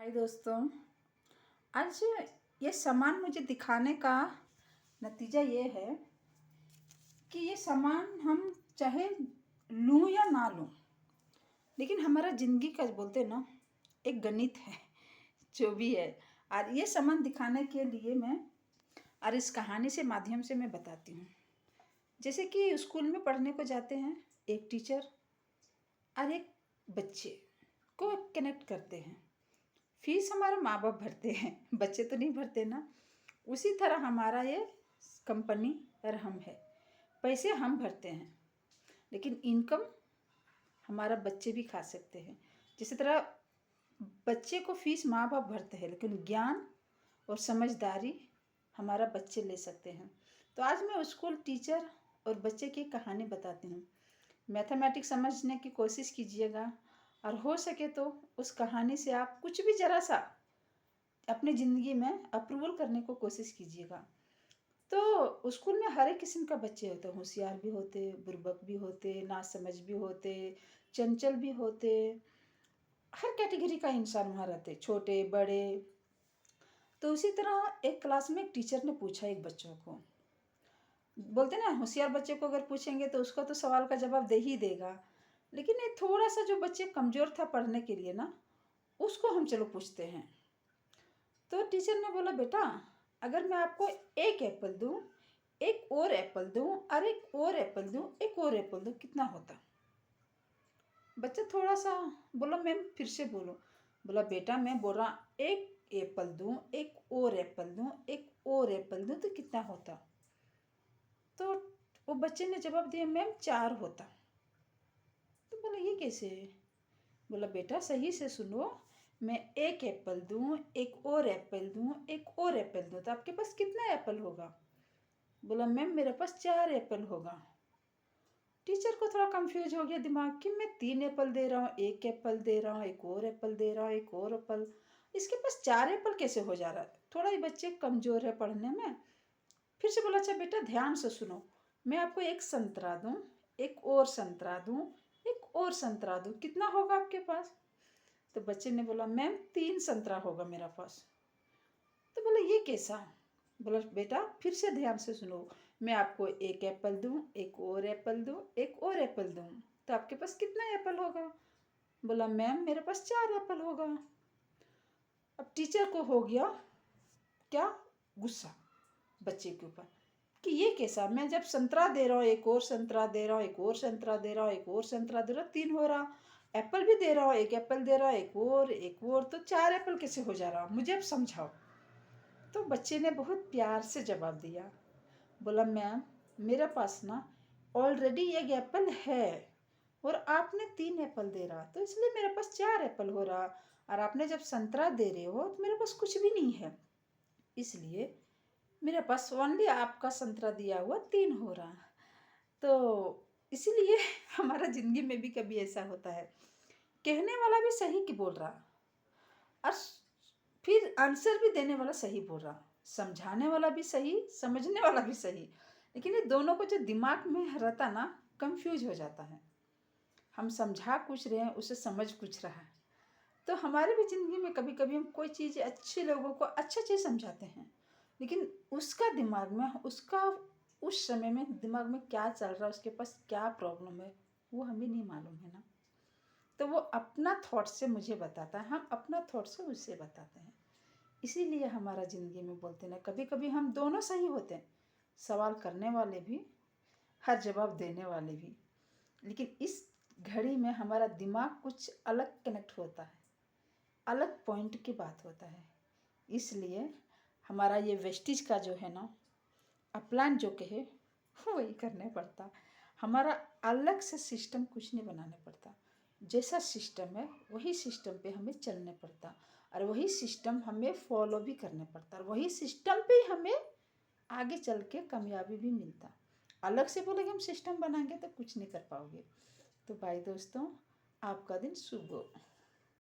हाय दोस्तों, आज ये सामान मुझे दिखाने का नतीजा ये है कि ये सामान हम चाहे लूँ या ना लूँ, लेकिन हमारा ज़िंदगी का बोलते ना एक गणित है जो भी है। और ये सामान दिखाने के लिए मैं और इस कहानी से माध्यम से मैं बताती हूँ। जैसे कि स्कूल में पढ़ने को जाते हैं, एक टीचर और एक बच्चे को कनेक्ट करते हैं। फीस हमारे माँ बाप भरते हैं, बच्चे तो नहीं भरते ना। उसी तरह हमारा ये कंपनी और हम है, पैसे हम भरते हैं, लेकिन इनकम हमारा बच्चे भी खा सकते हैं। जिस तरह बच्चे को फीस माँ बाप भरते हैं, लेकिन ज्ञान और समझदारी हमारा बच्चे ले सकते हैं। तो आज मैं स्कूल टीचर और बच्चे की कहानी बताती हूँ। मैथमेटिक्स समझने की कोशिश कीजिएगा और हो सके तो उस कहानी से आप कुछ भी ज़रा सा अपनी ज़िंदगी में अप्रूवल करने को कोशिश कीजिएगा। तो स्कूल में हर एक किस्म का बच्चे होते, होशियार भी होते, बुर्बक भी होते, नासमझ भी होते, चंचल भी होते। हर कैटेगरी का इंसान वहाँ रहते, छोटे बड़े। तो उसी तरह एक क्लास में एक टीचर ने पूछा एक बच्चों को, बोलते ना होशियार बच्चे को अगर पूछेंगे तो उसको तो सवाल का जवाब दे ही देगा, लेकिन ये थोड़ा सा जो बच्चे कमज़ोर था पढ़ने के लिए ना, उसको हम चलो पूछते हैं। तो टीचर ने बोला, बेटा अगर मैं आपको एक एप्पल दूँ, एक और एप्पल दूँ और एक और एप्पल दूँ, एक और एप्पल दूँ, कितना होता? बच्चा थोड़ा सा बोला, मैम फिर से बोलो। बोला, बेटा मैं बोल रहा एक एप्पल दूँ, एक और एप्पल दूँ, एक और एप्पल दूँ तो कितना होता? तो वो बच्चे ने जवाब दिया, मैम 4 होता। तो बोला, ये कैसे? बोला, बेटा सही से सुनो, मैं एक एप्पल दूँ, एक और एप्पल दूँ, एक और एप्पल दूँ तो आपके पास कितना एप्पल होगा? बोला, मैम मेरे पास 4 एप्पल होगा। टीचर को थोड़ा कंफ्यूज हो गया दिमाग कि मैं 3 एप्पल दे रहा हूँ, एक एप्पल दे रहा हूँ, एक और एप्पल दे रहा हूँ, एक और एप्पल, इसके पास 4 एप्पल कैसे हो जा रहा है? थोड़ा ये बच्चे कमज़ोर है पढ़ने में। फिर से बोला, अच्छा बेटा ध्यान से सुनो, मैं आपको एक संतरा दूँ, एक और संतरा दूँ, एक और संतरा दूँ, कितना होगा आपके पास? तो बच्चे ने बोला, मैम 3 संतरा होगा मेरा पास। तो बोला, ये कैसा? बोला, बेटा फिर से ध्यान से सुनो, मैं आपको एक एप्पल दूँ, एक और एप्पल दूँ, एक और एप्पल दूँ तो आपके पास कितना एप्पल होगा? बोला, मैम मेरे पास 4 एप्पल होगा। अब टीचर को हो गया क्या? गुस्सा बच्चे के ऊपर कि ये कैसा, मैं जब संतरा दे रहा हूँ, एक और संतरा दे रहा हूँ, एक और संतरा दे रहा हूँ, एक और संतरा दे रहा हूँ, 3 हो रहा। एप्पल भी दे रहा हूँ, एक एप्पल दे रहा हूँ, एक और तो 4 एप्पल कैसे हो जा रहा? मुझे अब समझाओ। तो बच्चे ने बहुत प्यार से जवाब दिया, बोला, मैम मेरे पास ना ऑलरेडी एक एप्पल है और आपने 3 एप्पल दे रहा तो इसलिए मेरे पास 4 एप्पल हो रहा, और आपने जब संतरा दे रहे हो तो मेरे पास कुछ भी नहीं है, इसलिए मेरे पास ओनली आपका संतरा दिया हुआ 3 हो रहा। तो इसीलिए हमारा ज़िंदगी में भी कभी ऐसा होता है, कहने वाला भी सही कि बोल रहा और फिर आंसर भी देने वाला सही बोल रहा, समझाने वाला भी सही, समझने वाला भी सही, लेकिन ये दोनों को जो दिमाग में रहता ना, कंफ्यूज हो जाता है। हम समझा कुछ रहे हैं, उसे समझ कुछ रहा है। तो हमारे भी ज़िंदगी में कभी कभी हम कोई चीज़ अच्छे लोगों को अच्छा चीज़ समझाते हैं, लेकिन उसका दिमाग में उसका उस समय में दिमाग में क्या चल रहा है, उसके पास क्या प्रॉब्लम है, वो हमें नहीं मालूम है ना। तो वो अपना थॉट से मुझे बताता है, हम अपना थॉट से उससे बताते हैं। इसीलिए हमारा ज़िंदगी में बोलते ना, कभी कभी हम दोनों सही होते हैं, सवाल करने वाले भी, हर जवाब देने वाले भी, लेकिन इस घड़ी में हमारा दिमाग कुछ अलग कनेक्ट होता है, अलग पॉइंट की बात होता है। इसलिए हमारा ये वेस्टिज का जो है ना, अपलाइन जो कहे वही करने पड़ता। हमारा अलग से सिस्टम कुछ नहीं बनाने पड़ता, जैसा सिस्टम है वही सिस्टम पे हमें चलने पड़ता, और वही सिस्टम हमें फॉलो भी करने पड़ता, और वही सिस्टम पे हमें आगे चल के कामयाबी भी मिलता। अलग से बोलेंगे हम सिस्टम बनाएंगे तो कुछ नहीं कर पाओगे। तो भाई दोस्तों, आपका दिन शुभ हो।